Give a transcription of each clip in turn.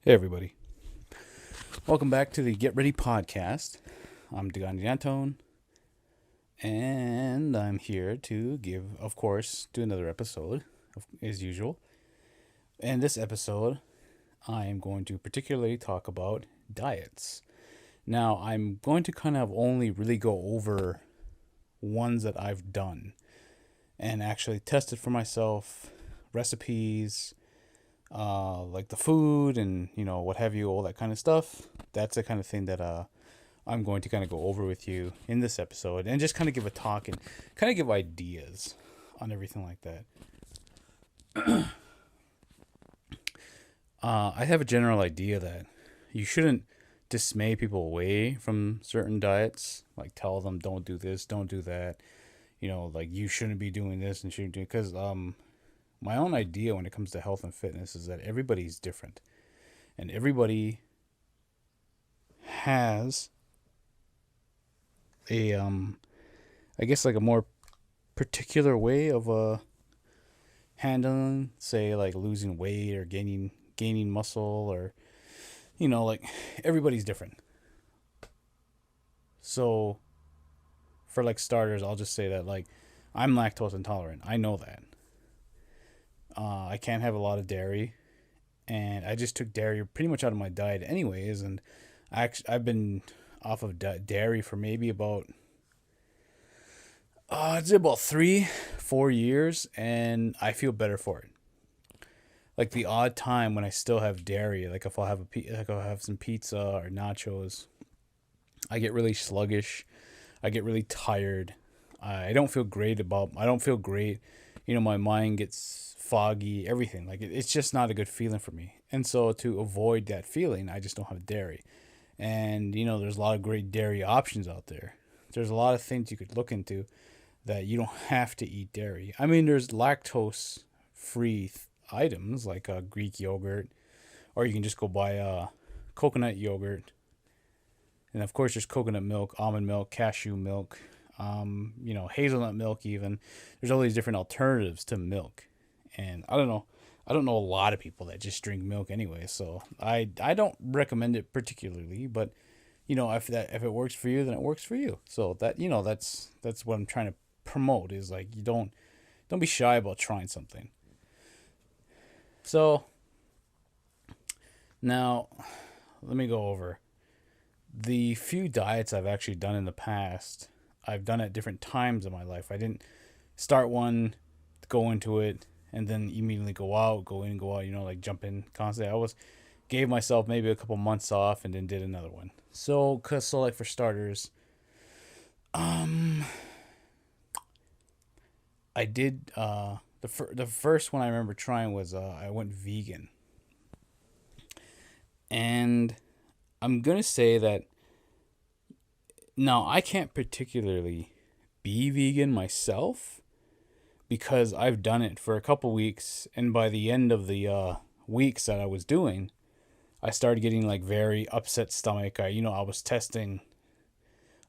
Hey everybody, welcome back to the Get Ready podcast. I'm Degani Antone, and I'm here to do another episode, as usual. In this episode, I am going to particularly talk about diets. Now, I'm going to kind of only really go over ones that I've done and actually tested for myself, recipes, like the food and what have you, all that kind of stuff. That's the kind of thing that I'm going to kind of go over with you in this episode and just kind of give a talk and kind of give ideas on everything like that. I have a general idea that you shouldn't dismay people away from certain diets, like tell them don't do this, don't do that. Like you shouldn't be doing this and shouldn't do, because my own idea when it comes to health and fitness is that everybody's different and everybody has a I guess like a more particular way of handling, say, like losing weight or gaining muscle, or like everybody's different. So for like starters, I'll just say that like I'm lactose intolerant. I know that. I can't have a lot of dairy, and I just took dairy pretty much out of my diet anyways. And I've been off of dairy for maybe about I'd say about 3 4 years, and I feel better for it. Like the odd time when I still have dairy, like if I'll have some pizza or nachos, I get really sluggish. I get really tired. I don't feel great. My mind gets foggy, everything. Like it's just not a good feeling for me. And so to avoid that feeling, I just don't have dairy. And there's a lot of great dairy options out there. There's a lot of things you could look into that you don't have to eat dairy. I mean, there's lactose free items like Greek yogurt, or you can just go buy coconut yogurt. And of course, there's coconut milk, almond milk, cashew milk, hazelnut milk even. There's all these different alternatives to milk. And I don't know. I don't know a lot of people that just drink milk anyway, so I don't recommend it particularly, but if it works for you, then it works for you. So that's what I'm trying to promote, is like you don't be shy about trying something. So now let me go over the few diets I've actually done in the past. I've done at different times in my life. I didn't start one, go into it, and then immediately go in, go out, like jump in constantly. Gave myself maybe a couple months off and then did another one. So like for starters, I did the first one I remember trying was I went vegan. And I'm going to say that now I can't particularly be vegan myself because I've done it for a couple weeks, and by the end of the weeks that I was doing, I started getting like very upset stomach. I was testing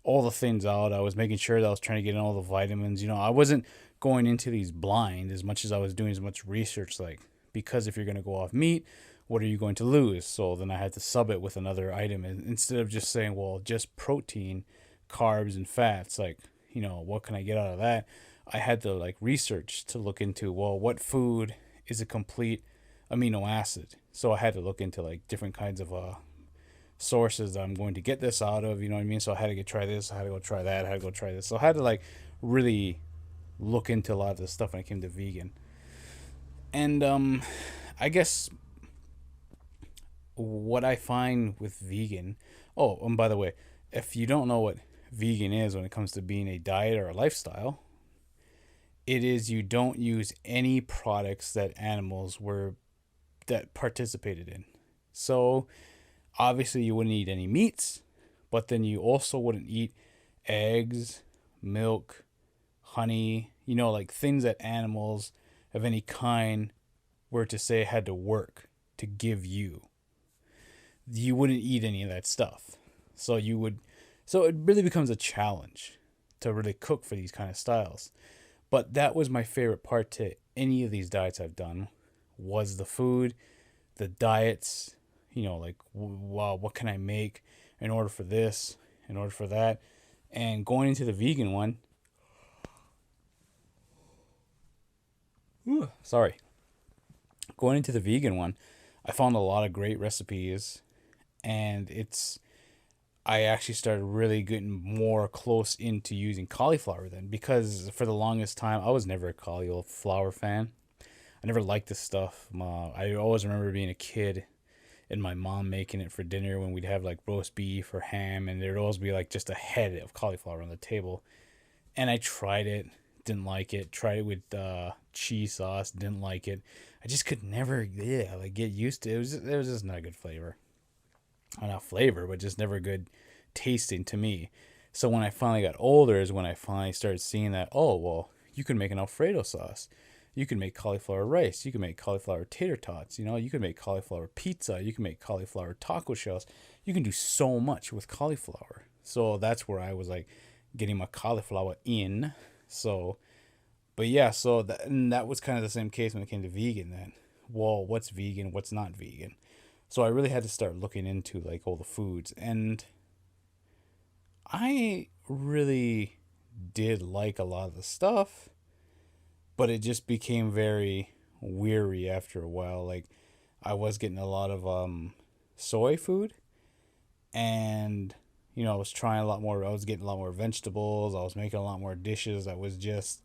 all the things out. I was making sure that I was trying to get in all the vitamins. I wasn't going into these blind as much as I was doing as much research, like, because if you're going to go off meat, what are you going to lose? So then I had to sub it with another item, and instead of just saying, well, just protein, carbs, and fats, like, what can I get out of that? I had to like research to look into, well, what food is a complete amino acid. So I had to look into like different kinds of sources that I'm going to get this out of, you know what I mean? So I had to try this, I had to go try that, I had to go try this. So I had to like really look into a lot of this stuff when it came to vegan. And I guess what I find with vegan, oh, and by the way, if you don't know what vegan is when it comes to being a diet or a lifestyle, it is you don't use any products that animals were that participated in. So obviously you wouldn't eat any meats, but then you also wouldn't eat eggs, milk, honey, like things that animals of any kind were to say had to work to give you. You wouldn't eat any of that stuff. So it really becomes a challenge to really cook for these kind of styles. But that was my favorite part, to any of these diets I've done was the food, the diets, like, wow, what can I make in order for this, in order for that. And going into the vegan one, sorry, going into the vegan one, I found a lot of great recipes, and I actually started really getting more close into using cauliflower then, because for the longest time I was never a cauliflower fan. I never liked this stuff. I always remember being a kid and my mom making it for dinner when we'd have like roast beef or ham, and there'd always be like just a head of cauliflower on the table. And I tried it, didn't like it. Tried it with cheese sauce, didn't like it. I just could never, yeah, like get used to it. It was just not a good flavor. Well, not flavor, but just never good tasting to me. So when I finally got older is when I finally started seeing that, oh, well, you can make an Alfredo sauce. You can make cauliflower rice. You can make cauliflower tater tots. You can make cauliflower pizza. You can make cauliflower taco shells. You can do so much with cauliflower. So that's where I was like getting my cauliflower in. So, but yeah, and that was kind of the same case when it came to vegan then. Well, what's vegan? What's not vegan? So I really had to start looking into like all the foods, and I really did like a lot of the stuff, but it just became very weary after a while. Like I was getting a lot of soy food, and I was trying a lot more. I was getting a lot more vegetables. I was making a lot more dishes. I was just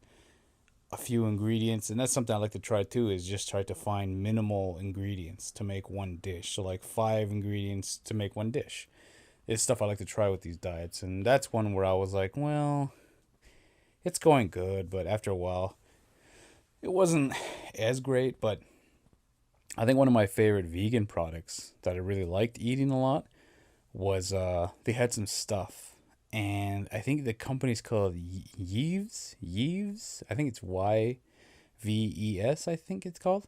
a few ingredients, and that's something I like to try too, is just try to find minimal ingredients to make one dish. So like 5 ingredients to make one dish. It's stuff I like to try with these diets, and that's one where I was like, well, it's going good, but after a while it wasn't as great. But I think one of my favorite vegan products that I really liked eating a lot was they had some stuff, and I think the company's called Yves. I think it's YVES, I think it's called.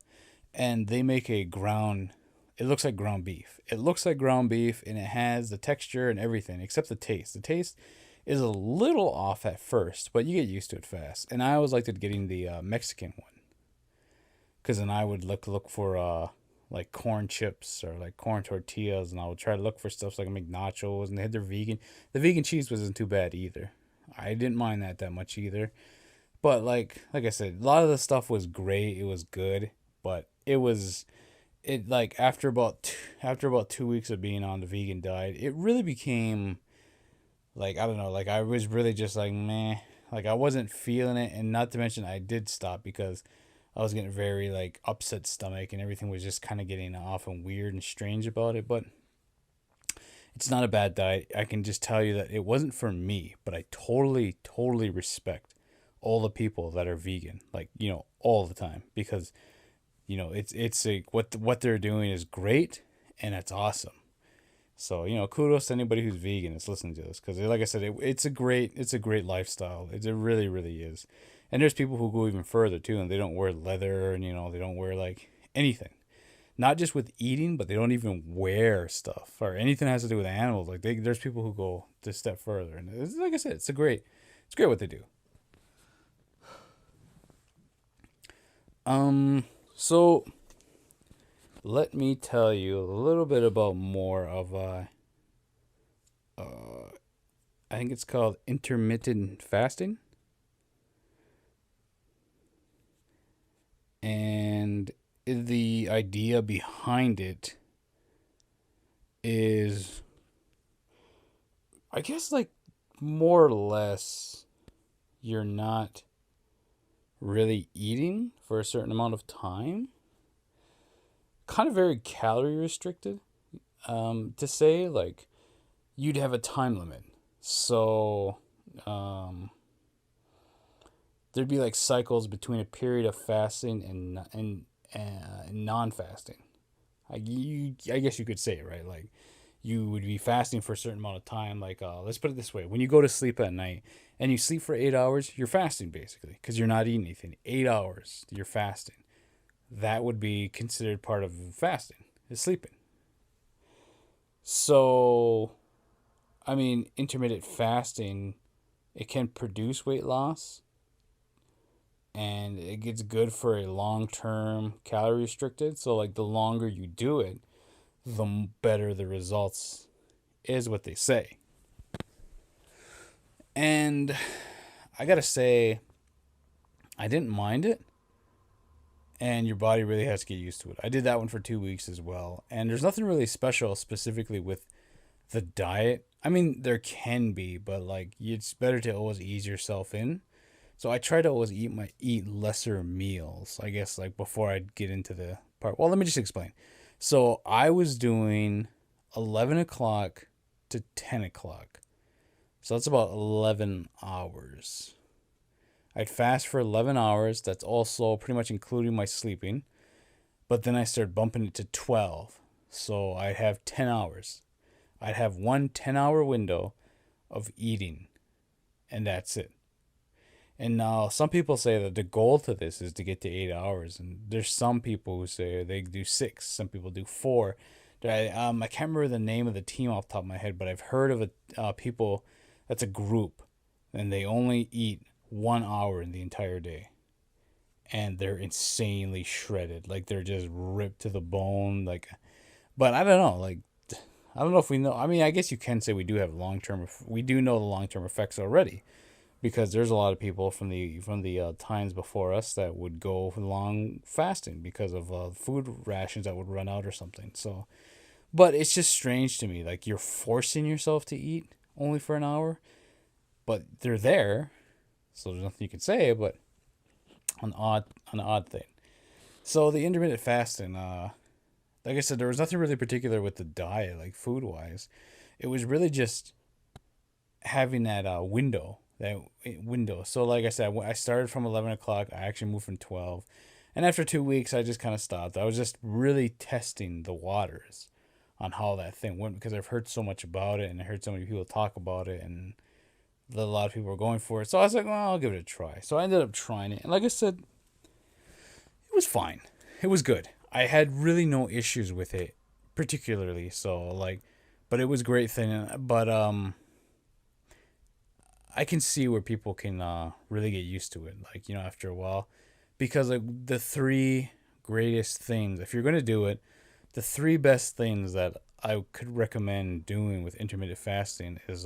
And they make a ground, it looks like ground beef. It looks like ground beef, and it has the texture and everything except the taste. The taste is a little off at first, but you get used to it fast. And I always liked it getting the Mexican one, because then I would look for like corn chips or like corn tortillas, and I would try to look for stuff so I can make nachos. And they had their vegan. The vegan cheese wasn't too bad either. I didn't mind that much either. But like I said, a lot of the stuff was great. It was good, but it like after about 2 weeks of being on the vegan diet, it really became like, I don't know, like I was really just like meh, like I wasn't feeling it. And not to mention I did stop because I was getting very like upset stomach, and everything was just kind of getting off and weird and strange about it. But it's not a bad diet. I can just tell you that it wasn't for me, but I totally respect all the people that are vegan, like, all the time, because it's like what they're doing is great, and it's awesome. So, kudos to anybody who's vegan that's listening to this, because like I said, it's a great lifestyle. It really is. And there's people who go even further too, and they don't wear leather, and they don't wear like anything. Not just with eating, but they don't even wear stuff or anything that has to do with animals. Like there's people who go this step further, and like I said, it's great what they do. So let me tell you a little bit about more of I think it's called intermittent fasting. And the idea behind it is, I guess, like, more or less, you're not really eating for a certain amount of time. Kind of very calorie restricted. To say, like, you'd have a time limit. So, there'd be like cycles between a period of fasting and non-fasting. I guess you could say it, right. Like, you would be fasting for a certain amount of time. Like, let's put it this way: when you go to sleep at night and you sleep for 8 hours, you're fasting basically, because you're not eating anything. 8 hours, you're fasting. That would be considered part of fasting, is sleeping. So, I mean, intermittent fasting, it can produce weight loss, and it gets good for a long term calorie restricted. So like the longer you do it, the better the results is what they say. And I gotta say, I didn't mind it, and your body really has to get used to it. I did that one for 2 weeks as well, and there's nothing really special specifically with the diet. I mean, there can be, but like it's better to always ease yourself in. So I try to always eat lesser meals. I guess like before I get into the part. Well, let me just explain. So I was doing 11 o'clock to 10 o'clock. So that's about 11 hours. I'd fast for 11 hours. That's also pretty much including my sleeping. But then I started bumping it to 12. So I'd have 10 hours. I'd have one 10-hour window of eating, and that's it. And now some people say that the goal to this is to get to 8 hours, and there's some people who say they do six. Some people do four. I can't remember the name of the team off the top of my head, but I've heard of people that's a group, and they only eat 1 hour in the entire day, and they're insanely shredded. Like they're just ripped to the bone. Like, but I don't know. Like, I don't know if we know. I mean, I guess you can say we do have long term. We do know the long term effects already, because there's a lot of people from the times before us that would go long fasting because of food rations that would run out or something. So, but it's just strange to me. Like you're forcing yourself to eat only for an hour, but they're there, so there's nothing you can say. But an odd thing. So the intermittent fasting, like I said, there was nothing really particular with the diet, like food wise. It was really just having that window. That window. So like I said, I started from 11 o'clock. I actually moved from 12, and after 2 weeks, I just kind of stopped. I was just really testing the waters on how that thing went, because I've heard so much about it, and I heard so many people talk about it, and a lot of people were going for it. So I was like, well, I'll give it a try. So I ended up trying it, and like I said, it was fine. It was good. I had really no issues with it, particularly. So like, but it was a great thing. But I can see where people can really get used to it. Like after a while, because like the three greatest things, if you're gonna do it, the three best things that I could recommend doing with intermittent fasting is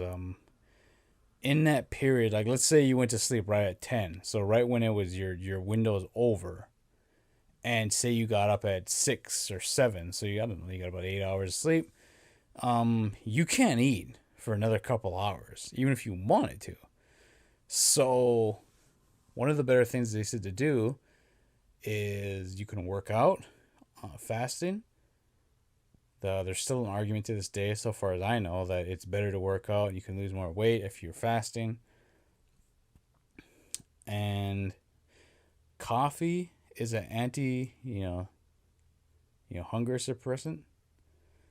in that period, like let's say you went to sleep right at 10, so right when it was your window's over, and say you got up at 6 or 7, so I don't know, you got about 8 hours of sleep. You can't eat for another couple hours, even if you wanted to. So one of the better things they said to do is you can work out fasting. There's still an argument to this day, so far as I know, that it's better to work out. You can lose more weight if you're fasting. And coffee is an anti, hunger suppressant.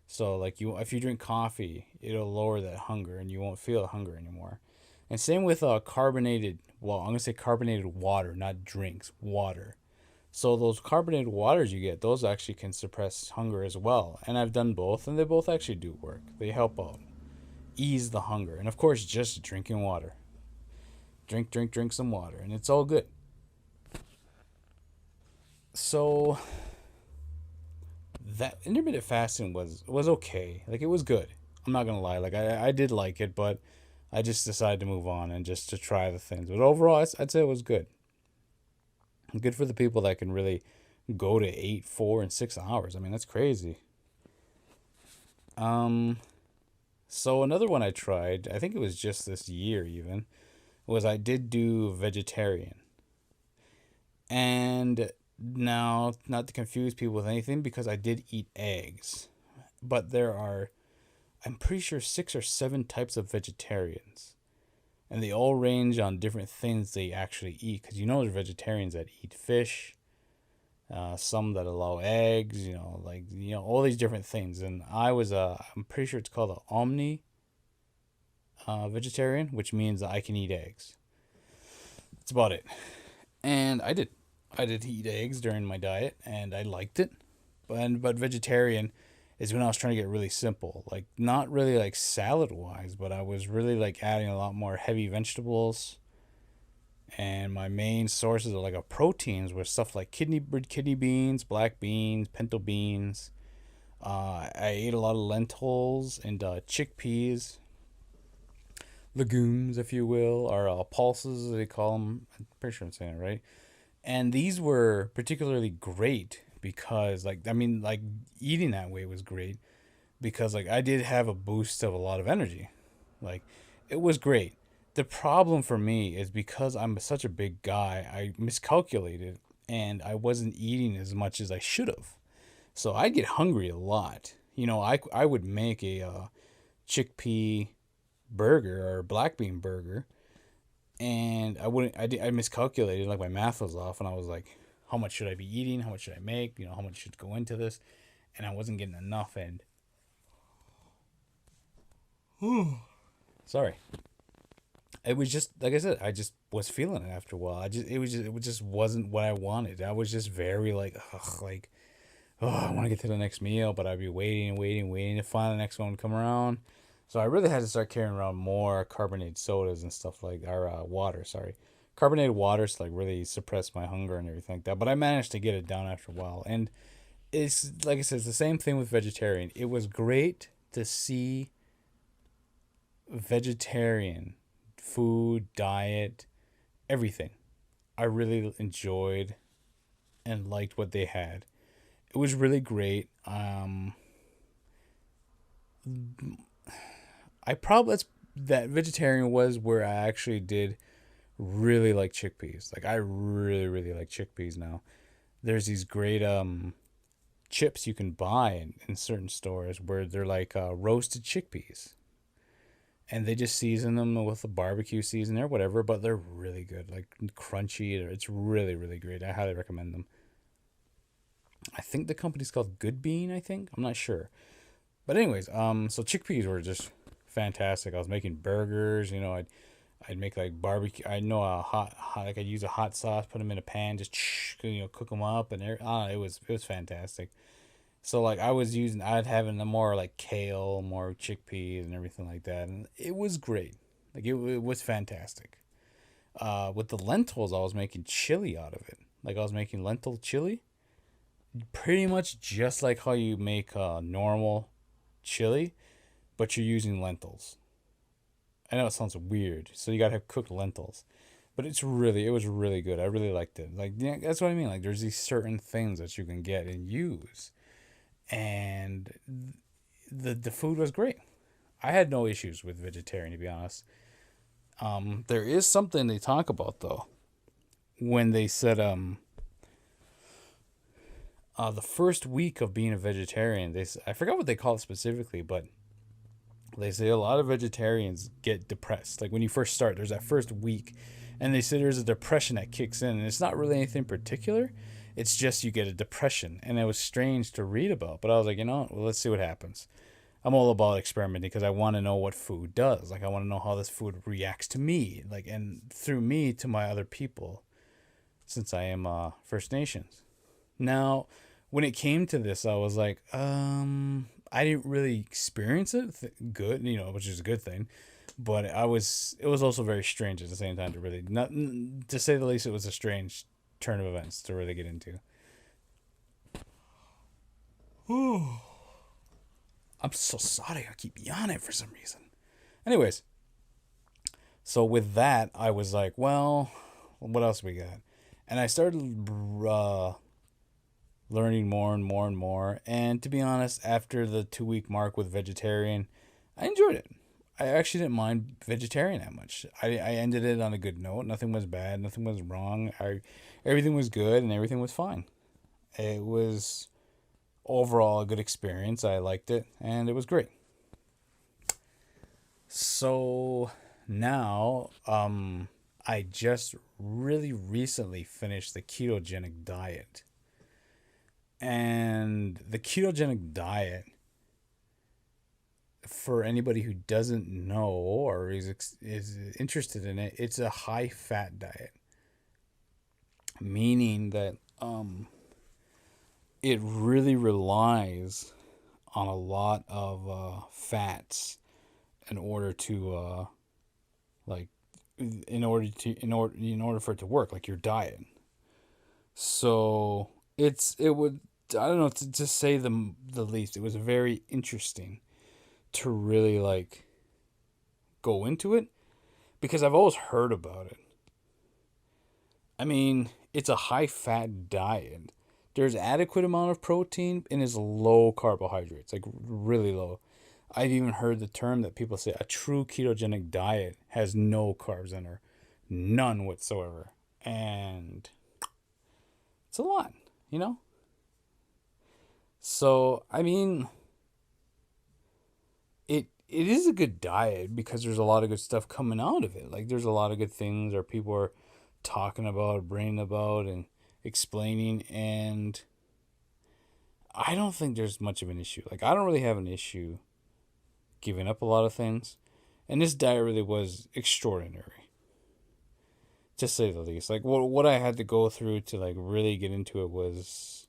So like if you drink coffee, it'll lower that hunger, and you won't feel hunger anymore. And same with carbonated. Well, I'm gonna say carbonated water, not drinks. Water. So those carbonated waters you get, those actually can suppress hunger as well. And I've done both, and they both actually do work. They help out, ease the hunger, and of course, just drinking water. Drink some water, and it's all good. So that intermittent fasting was okay. Like it was good. I'm not gonna lie. Like I did like it, but I just decided to move on and just to try the things. But overall, I'd say it was good. Good for the people that can really go to 8, 4, and 6 hours. I mean, that's crazy. So another one I tried, I think it was just this year even, was I did do vegetarian. And now, not to confuse people with anything, because I did eat eggs, but I'm pretty sure 6 or 7 types of vegetarians, and they all range on different things they actually eat. Because there's vegetarians that eat fish, some that allow eggs, all these different things. And I'm pretty sure it's called an omni vegetarian, which means that I can eat eggs. That's about it. And I did eat eggs during my diet, and I liked it. But vegetarian is when I was trying to get really simple, like not really like salad wise, but I was really like adding a lot more heavy vegetables, And my main sources of like a proteins were stuff like kidney beans, black beans, pinto beans. I ate a lot of lentils and chickpeas, legumes, if you will, or pulses, they call them. I'm pretty sure I'm saying it right. And these were particularly great because, like, I mean, like eating that way was great because, like, I did have a boost of a lot of energy. Like, it was great. The problem for me is because I'm such a big guy, I miscalculated and I wasn't eating as much as I should have. So I get hungry a lot. I would make a chickpea burger or black bean burger, and I wouldn't. I miscalculated. Like my math was off, and I was like, "How much should I be eating? How much should I make? How much should go into this?" And I wasn't getting enough. And sorry, it was just like I said. I just was feeling it after a while. It just wasn't what I wanted. I was just very like, ugh, like, oh, I want to get to the next meal, but I'd be waiting to find the next one to come around. So I really had to start carrying around more carbonated sodas and stuff like, or water, sorry. Carbonated waters to like really suppress my hunger and everything like that. But I managed to get it down after a while. And it's like I said, it's the same thing with vegetarian. It was great to see vegetarian food, diet, everything. I really enjoyed and liked what they had. It was really great. I probably that vegetarian was where I actually did really like chickpeas. Like I really like chickpeas now. There's these great chips you can buy in certain stores where they're like roasted chickpeas. And they just season them with a barbecue seasoning or whatever, but they're really good, like crunchy. It's really great. I highly recommend them. I think the company's called Good Bean. I think I'm not sure, but anyways, so chickpeas were just fantastic. I was making burgers. I'd make like barbecue. I know a hot like I'd use a hot sauce, put them in a pan, just cook them up, and it was fantastic. So like I'd having the more like kale, more chickpeas, and everything like that, and it was great. Like it was fantastic. With the lentils, I was making chili out of it. Like I was making lentil chili, pretty much just like how you make normal chili, but you're using lentils. I know it sounds weird, so you gotta have cooked lentils, but it was really good. I really liked it. Like yeah, that's what I mean. Like there's these certain things that you can get and use, and the food was great. I had no issues with vegetarian to be honest. There is something they talk about though when they said the first week of being a vegetarian, I forgot what they call it specifically, but they say a lot of vegetarians get depressed. Like when you first start, there's that first week, and they say there's a depression that kicks in, and it's not really anything particular. It's just you get a depression, and it was strange to read about. But I was like, well, let's see what happens. I'm all about experimenting because I want to know what food does. Like I want to know how this food reacts to me, like and through me to my other people, since I am First Nations. Now, when it came to this, I was like, I didn't really experience it good, which is a good thing. But it was also very strange at the same time to really, not to say the least, it was a strange turn of events to really get into. I'm so sorry. I keep yawning for some reason. Anyways, so with that, I was like, well, what else we got? And I started learning more and more and more. And to be honest, after the 2 week mark with vegetarian, I enjoyed it. I actually didn't mind vegetarian that much. I ended it on a good note. Nothing was bad. Nothing was wrong. Everything was good and everything was fine. It was overall a good experience. I liked it and it was great. So now, I just really recently finished the ketogenic diet. And the ketogenic diet, for anybody who doesn't know or is interested in it, it's a high fat diet, meaning that it really relies on a lot of fats in order to like in order for it to work, like your diet. So it would, I don't know, to say the least. It was very interesting to really like go into it because I've always heard about it. I mean, it's a high fat diet. There's adequate amount of protein and is low carbohydrates, like really low. I've even heard the term that people say a true ketogenic diet has no carbs in her, none whatsoever, and it's a lot, you know. So I mean, it is a good diet because there's a lot of good stuff coming out of it. Like there's a lot of good things that people are talking about, brain about, and explaining, and I don't think there's much of an issue. Like I don't really have an issue giving up a lot of things, and this diet really was extraordinary, to say the least. Like what I had to go through to like really get into it was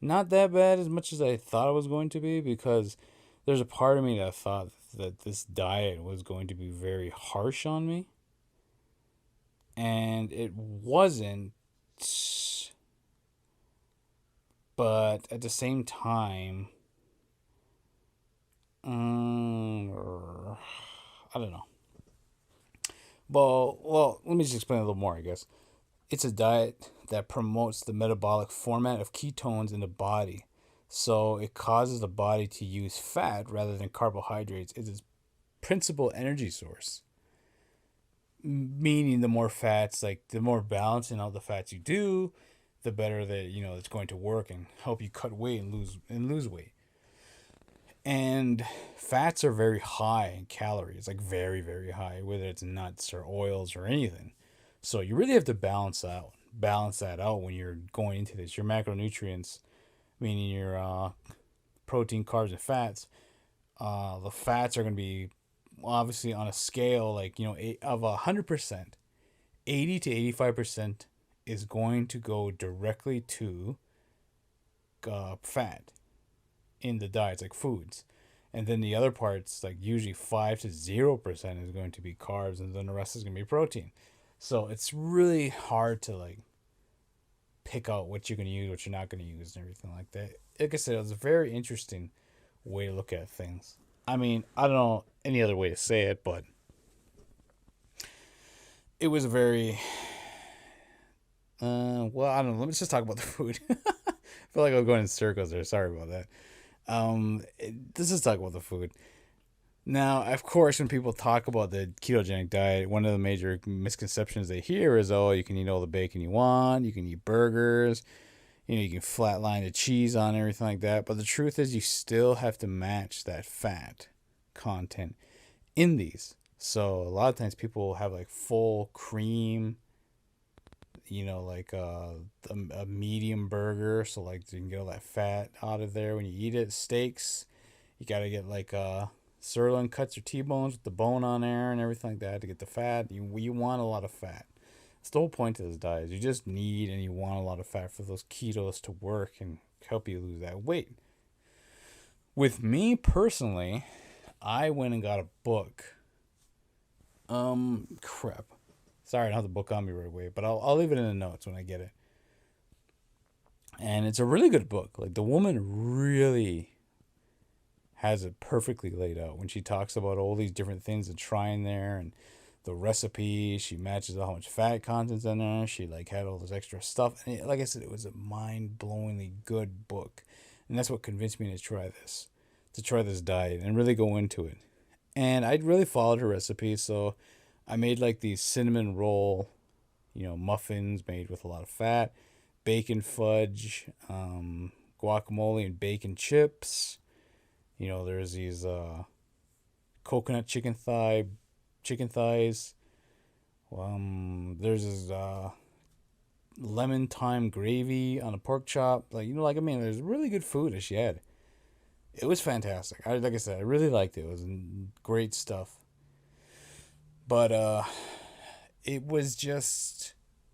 not that bad as much as I thought it was going to be, because there's a part of me that thought that this diet was going to be very harsh on me, and it wasn't. But at the same time, I don't know. Well, let me just explain a little more, I guess. It's a diet that promotes the metabolic format of ketones in the body. So it causes the body to use fat rather than carbohydrates as its principal energy source. Meaning the more fats, like the more balancing out the fats you do, the better that it's going to work and help you cut weight and lose weight. And fats are very high in calories, like very, very high, whether it's nuts or oils or anything. So you really have to balance that out when you're going into this. Your macronutrients, meaning your protein, carbs, and fats. The fats are going to be obviously on a scale like of 100%, 80 to 85% is going to go directly to fat in the diets, like foods. And then the other parts, like usually 5 to 0% is going to be carbs, and then the rest is going to be protein. So it's really hard to like pick out what you're going to use, what you're not going to use, and everything like that. Like I said, it was a very interesting way to look at things. I mean, I don't know any other way to say it, but it was a very well, I don't know. Let's just talk about the food. I feel like I was going in circles there. Sorry about that. Let's just talk about the food. Now, of course, when people talk about the ketogenic diet, one of the major misconceptions they hear is, oh, you can eat all the bacon you want, you can eat burgers, you can flatline the cheese on everything like that. But the truth is, you still have to match that fat content in these. So a lot of times people have like full cream, like a medium burger. So like you can get all that fat out of there when you eat it. Steaks, you got to get like sirloin cuts or T-bones with the bone on there and everything like that to get the fat. You want a lot of fat. That's the whole point of this diet. You just need and you want a lot of fat for those ketos to work and help you lose that weight. With me personally, I went and got a book. Crap. Sorry, I don't have the book on me right away, but I'll leave it in the notes when I get it. And it's a really good book. Like the woman really has it perfectly laid out when she talks about all these different things to try in there, and the recipe. She matches how much fat content's in there. She like had all this extra stuff, and like I said, it was a mind-blowingly good book, and that's what convinced me to try this diet and really go into it. And I'd really followed her recipe, so I made like these cinnamon roll, muffins made with a lot of fat, bacon fudge, guacamole and bacon chips. There's these coconut chicken thighs. There's this lemon thyme gravy on a pork chop. There's really good food that she had. It was fantastic. Like I said, I really liked it. It was great stuff. But it was just,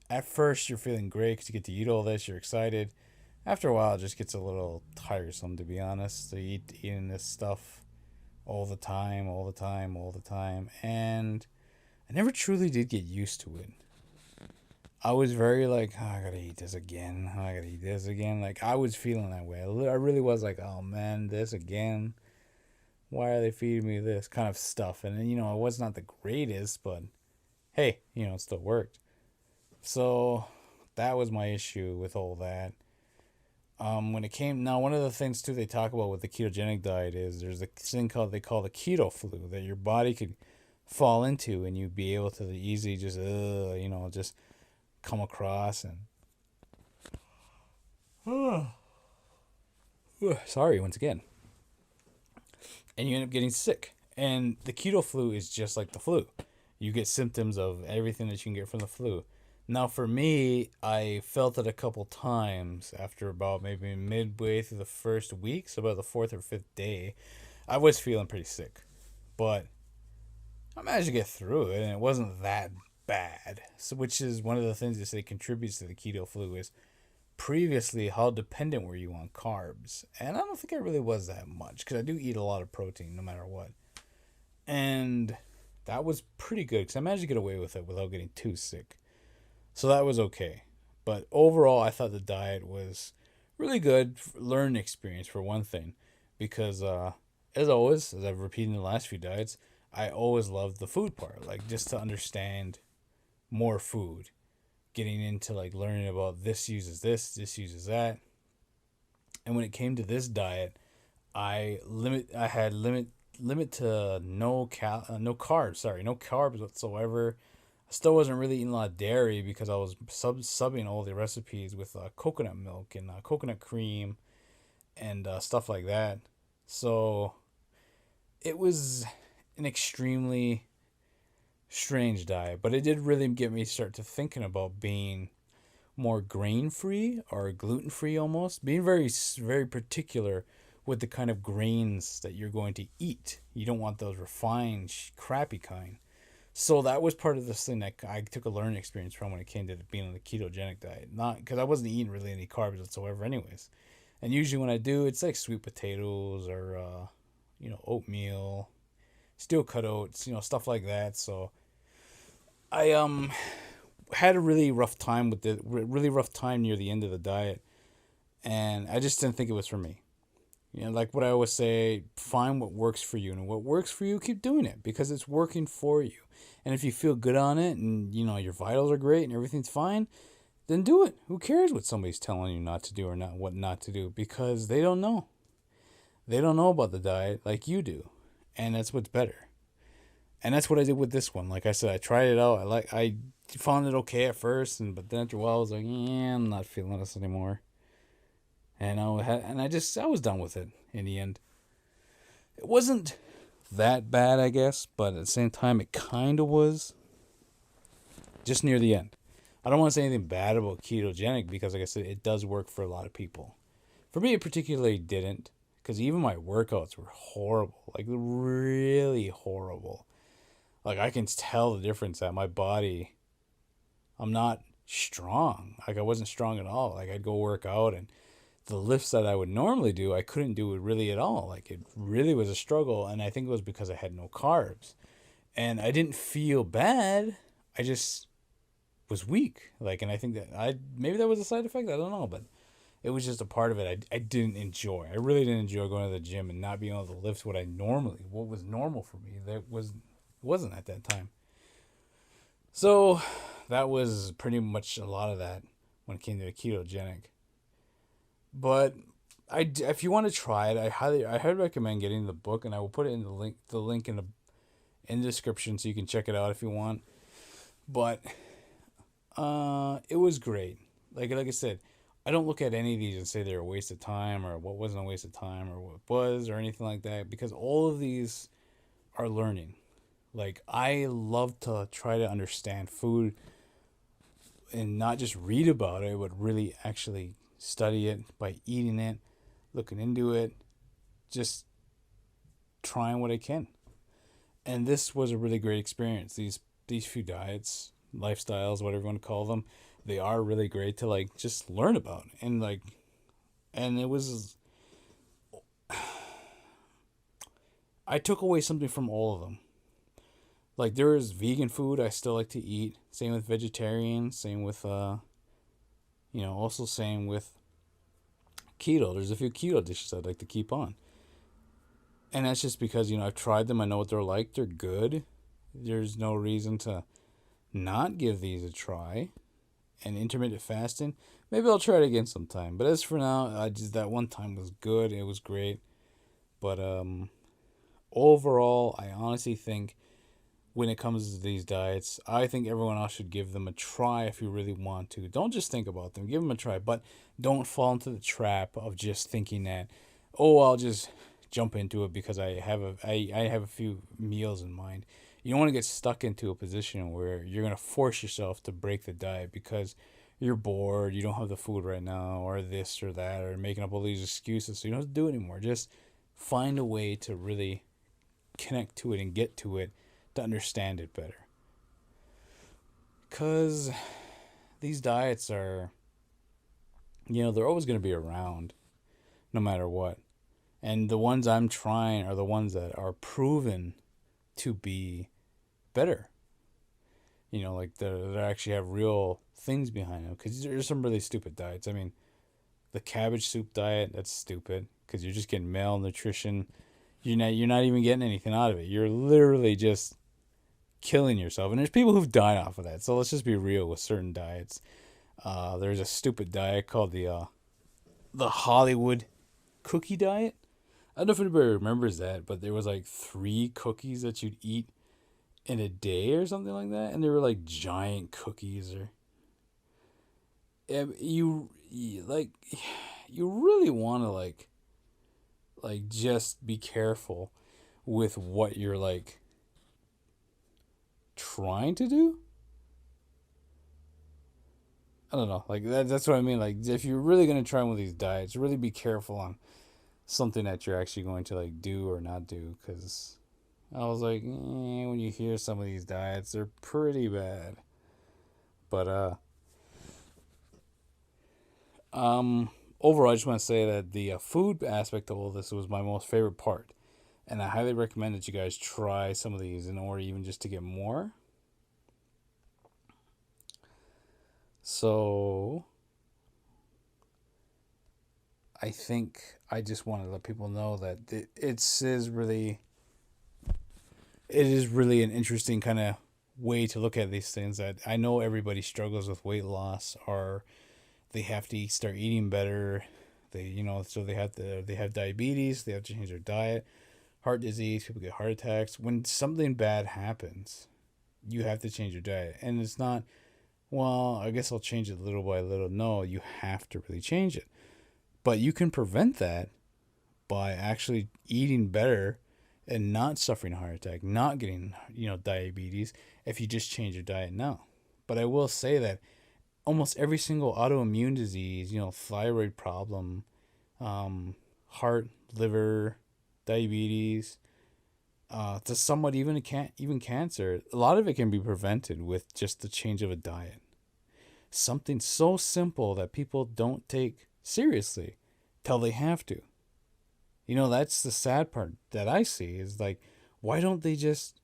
at first you're feeling great because you get to eat all this. You're excited. After a while, it just gets a little tiresome, to be honest. To eating this stuff all the time, all the time, all the time. And I never truly did get used to it. I was very like, oh, I gotta eat this again. Oh, I gotta eat this again. Like, I was feeling that way. I really was like, oh man, this again. Why are they feeding me this kind of stuff? And it was not the greatest, but hey, it still worked. So that was my issue with all that. When it came now, one of the things too they talk about with the ketogenic diet is there's a thing called they call the keto flu that your body could fall into, and you'd be able to easily just just come across and sorry once again, and you end up getting sick. And the keto flu is just like the flu. You get symptoms of everything that you can get from the flu. Now, for me, I felt it a couple times after about maybe midway through the first week, so about the fourth or fifth day, I was feeling pretty sick. But I managed to get through it, and it wasn't that bad. So, which is one of the things that say contributes to the keto flu is previously how dependent were you on carbs? And I don't think I really was that much because I do eat a lot of protein no matter what. And that was pretty good because I managed to get away with it without getting too sick. So that was okay. But overall, I thought the diet was really good learning experience for one thing. Because as always, as I've repeated in the last few diets, I always loved the food part. Like just to understand more food. Getting into like learning about this uses this uses that. And when it came to this diet, I had limit to no carbs, no carbs whatsoever. I still wasn't really eating a lot of dairy because I was subbing all the recipes with coconut milk and coconut cream and stuff like that. So it was an extremely strange diet, but it did really get me start to thinking about being more grain free or gluten free almost. Being very particular with the kind of grains that you're going to eat. You don't want those refined, crappy kind. So that was part of this thing that I took a learning experience from when it came to being on the ketogenic diet. Not because I wasn't eating really any carbs whatsoever, anyways. And usually when I do, it's like sweet potatoes or oatmeal, steel cut oats, stuff like that. So I had a really rough time with the really rough time near the end of the diet, and I just didn't think it was for me. Like what I always say, find what works for you, and what works for you, keep doing it because it's working for you. And if you feel good on it, and your vitals are great and everything's fine, then do it. Who cares what somebody's telling you not to do or not what not to do? Because they don't know. They don't know about the diet like you do, and that's what's better. And that's what I did with this one. Like I said, I tried it out. I found it okay at first, but then after a while, I was like, yeah, I'm not feeling this anymore. And I was done with it in the end. It wasn't that bad, I guess, but at the same time, it kind of was. Just near the end. I don't want to say anything bad about ketogenic because, like I said, it does work for a lot of people. For me, it particularly didn't, because even my workouts were horrible, like really horrible. Like I can tell the difference that my body, I'm not strong. Like I wasn't strong at all. Like I'd go work out and the lifts that I would normally do, I couldn't do it really at all. Like it really was a struggle, and I think it was because I had no carbs. And I didn't feel bad. I just was weak. Like, and I think that maybe that was a side effect. I don't know, but it was just a part of it. I didn't enjoy. I really didn't enjoy going to the gym and not being able to lift what was normal for me. Wasn't at that time. So that was pretty much a lot of that when it came to the ketogenic. But if you want to try it, I highly recommend getting the book, and I will put it in the link in the description so you can check it out if you want. But it was great. Like I said, I don't look at any of these and say they're a waste of time or what wasn't a waste of time or what was or anything like that, because all of these are learning. Like I love to try to understand food and not just read about it, but really actually study it by eating it, looking into it, just trying what I can. And this was a really great experience. These few diets, lifestyles, whatever you want to call them, they are really great to like just learn about. And it was, I took away something from all of them. Like there is vegan food I still like to eat. Same with vegetarian. Same with also same with keto. There's a few keto dishes I'd like to keep on, and that's just because I've tried them. I know what they're like. They're good. There's no reason to not give these a try. And intermittent fasting, maybe I'll try it again sometime. But as for now, I just that one time was good. It was great. But overall, I honestly think when it comes to these diets, I think everyone else should give them a try if you really want to. Don't just think about them. Give them a try, but don't fall into the trap of just thinking that, oh, I'll just jump into it because I have a few meals in mind. You don't want to get stuck into a position where you're going to force yourself to break the diet because you're bored, you don't have the food right now, or this or that, or making up all these excuses so you don't have to do it anymore. Just find a way to really connect to it and get to it to understand it better. Because these diets are, they're always going to be around no matter what. And the ones I'm trying are the ones that are proven to be better. Like they actually have real things behind them. Because there's some really stupid diets. I mean, the cabbage soup diet, that's stupid. Because you're just getting malnutrition. You're not even getting anything out of it. You're literally just killing yourself. And there's people who've died off of that. So let's just be real with certain diets. There's a stupid diet called the Hollywood cookie diet. I don't know if anybody remembers that, but there was like 3 cookies that you'd eat in a day or something like that, and they were like giant cookies. Or you really want to like just be careful with what you're like trying to do. I don't know, like that's what I mean. Like if you're really gonna try one of these diets, really be careful on something that you're actually going to like do or not do. Because I was like, when you hear some of these diets, they're pretty bad. But overall, I just want to say that the food aspect of all this was my most favorite part, and I highly recommend that you guys try some of these in order even just to get more. So I think I just want to let people know that it is really an interesting kind of way to look at these things. That I know everybody struggles with weight loss, or they have to start eating better. So they have diabetes. They have to change their diet, heart disease. People get heart attacks. When something bad happens, you have to change your diet, and it's not. Well, I guess I'll change it little by little. No, you have to really change it. But you can prevent that by actually eating better and not suffering a heart attack, not getting, diabetes if you just change your diet now. But I will say that almost every single autoimmune disease, thyroid problem, heart, liver, diabetes, to somewhat even cancer, a lot of it can be prevented with just the change of a diet. Something so simple that people don't take seriously till they have to. That's the sad part that I see is like, why don't they just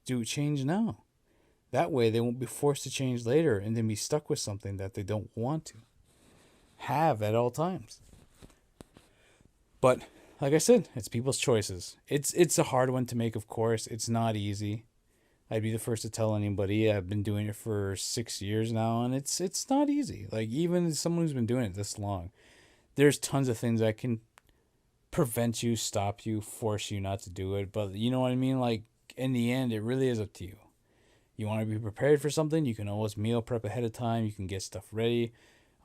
do change now? That way they won't be forced to change later and then be stuck with something that they don't want to have at all times. But like I said, it's people's choices. It's a hard one to make, of course. It's not easy. I'd be the first to tell anybody. I've been doing it for 6 years now, and it's not easy. Like, even as someone who's been doing it this long, there's tons of things that can prevent you, stop you, force you not to do it. But you know what I mean? Like, in the end, it really is up to you. You want to be prepared for something, you can always meal prep ahead of time. You can get stuff ready,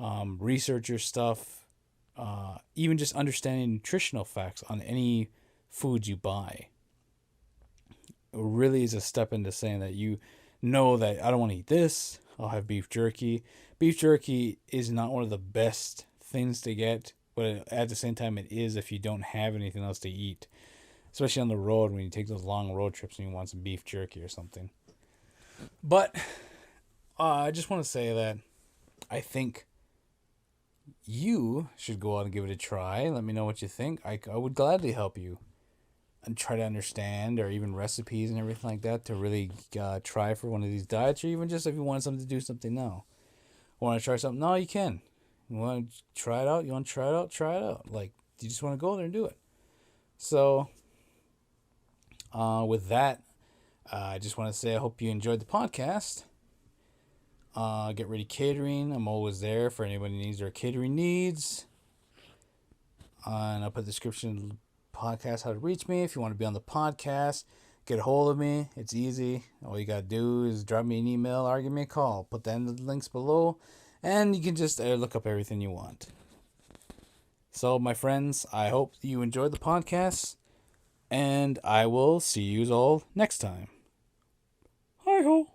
research your stuff, even just understanding nutritional facts on any food you buy. It really is a step into saying that you know that I don't want to eat this. I'll have beef jerky. Beef jerky is not one of the best things to get, but at the same time, it is if you don't have anything else to eat, especially on the road when you take those long road trips and you want some beef jerky or something. But I just want to say that I think you should go out and give it a try. Let me know what you think. I would gladly help you and try to understand, or even recipes and everything like that, to really try for one of these diets, or even just if you want something to do something now. Want to try something? No, you can. You want to try it out? You want to try it out? Try it out. Like, you just want to go there and do it. So, with that, I just want to say I hope you enjoyed the podcast. Get Ready Catering. I'm always there for anybody who needs their catering needs. And I'll put the description of the podcast how to reach me. If you want to be on the podcast, get a hold of me. It's easy. All you got to do is drop me an email or give me a call. Put that in the links below. And you can just look up everything you want. So, my friends, I hope you enjoyed the podcast. And I will see you all next time. Hi ho.